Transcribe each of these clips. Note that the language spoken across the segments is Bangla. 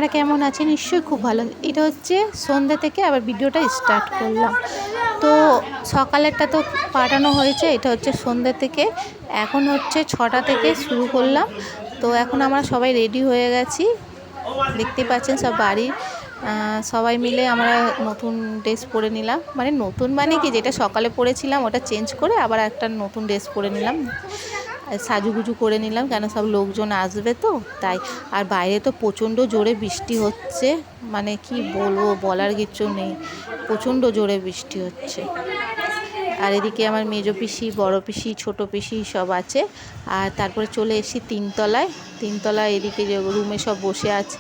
আপনারা কেমন আছেন? নিশ্চয়ই খুব ভালো। এটা হচ্ছে সন্ধ্যে থেকে আবার ভিডিওটা স্টার্ট করলাম। তো সকালেরটা তো পাঠানো হয়েছে, এটা হচ্ছে সন্ধ্যে থেকে। এখন হচ্ছে 6টা থেকে শুরু করলাম। তো এখন আমরা সবাই রেডি হয়ে গেছি, দেখতেই পাচ্ছেন সব বাড়ির সবাই মিলে আমরা নতুন ড্রেস পরে নিলাম। মানে নতুন মানে কি, যেটা সকালে পরেছিলাম ওটা চেঞ্জ করে আবার একটা নতুন ড্রেস পরে নিলাম, সাজুগুজু করে নিলাম, কেন সব লোকজন আসবে তো তাই। আর বাইরে তো প্রচণ্ড জোরে বৃষ্টি হচ্ছে, মানে কি বলবো, বলার কিছু নেই, প্রচণ্ড জোরে বৃষ্টি হচ্ছে। আর এদিকে আমার মেজো পিসি, বড় পিসি, ছোট পিসি সব আছে। আর তারপরে চলে এসেছি তিনতলায় এদিকে যে রুমে সব বসে আছে,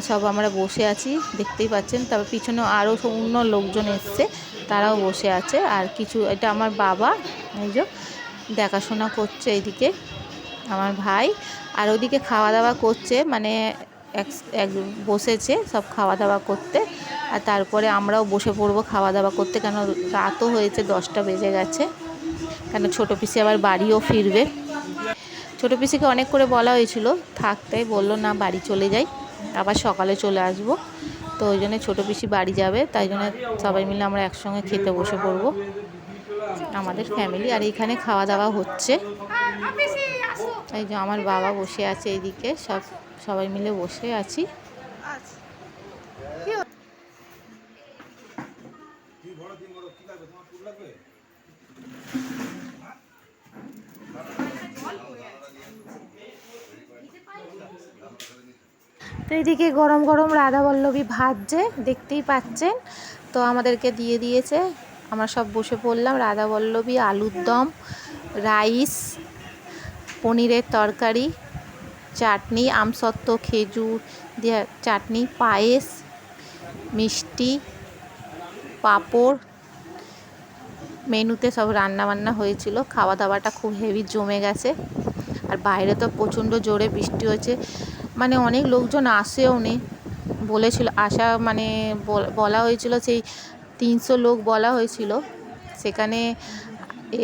সব আমরা বসে আছি, দেখতেই পাচ্ছেন। তারপর পিছনে আরও অন্য লোকজন এসছে, তারাও বসে আছে। আর কিছু, এটা আমার বাবা এই যে দেখাশোনা করছে, এইদিকে আমার ভাই, আর ওইদিকে খাওয়া দাওয়া করছে, মানে এক বসেছে সব খাওয়া দাওয়া করতে। আর তারপরে আমরাও বসে পড়বো খাওয়া দাওয়া করতে, কেন রাতও হয়েছে, 10টা বেজে গেছে। কেন ছোটো পিসি আবার বাড়িও ফিরবে। ছোটো পিসিকে অনেক করে বলা হয়েছিল থাকতে, বললো না বাড়ি চলে যাই, আবার সকালে চলে আসবো। তো ওই জন্য ছোটো পিসি বাড়ি যাবে, তাই জন্য সবাই মিলে আমরা একসঙ্গে খেতে বসে পড়বো, আমাদের ফ্যামিলি। আর এইখানে খাওয়া দাওয়া হচ্ছে, এই যে আমার বাবা বসে আছে এইদিকে, সবাই মিলে বসে আছি। তো এইদিকে গরম গরম রাধাবল্লভী ভাজছে, দেখতেই পাচ্ছেন। তো আমাদেরকে দিয়ে দিয়েছে, আমরা সব বসে পড়লাম। রাধাবল্লভী, আলুর দম, রাইস, পনিরের তরকারি, চাটনি, আমসত্ত্ব, খেজুর দিয়ে চাটনি, পায়েস, মিষ্টি, পাঁপড়, মেনুতে সব রান্না বান্না হয়েছিল। খাওয়া দাওয়াটা খুব হেভি জমে গেছে। আর বাইরে তো প্রচণ্ড জোরে বৃষ্টি হয়েছে, মানে অনেক লোকজন আসেও নি, বলেছিল আসা, মানে বলা হয়েছিল সেই 300 লোক বলা হয়েছিল, সেখানে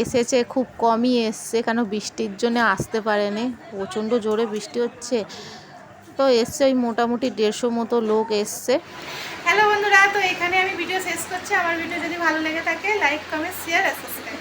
এসেছে খুব কমই এসছে, কেন বৃষ্টির জন্য আসতে পারেনি, প্রচণ্ড জোরে বৃষ্টি হচ্ছে। তো এসছে ওই মোটামুটি 150 মতো লোক এসছে। হ্যালো বন্ধুরা, তো এখানে আমি ভিডিও শেষ করছি। আমার ভিডিও যদি ভালো লেগে থাকে লাইক, কমেন্ট, শেয়ার আর সাবস্ক্রাইব।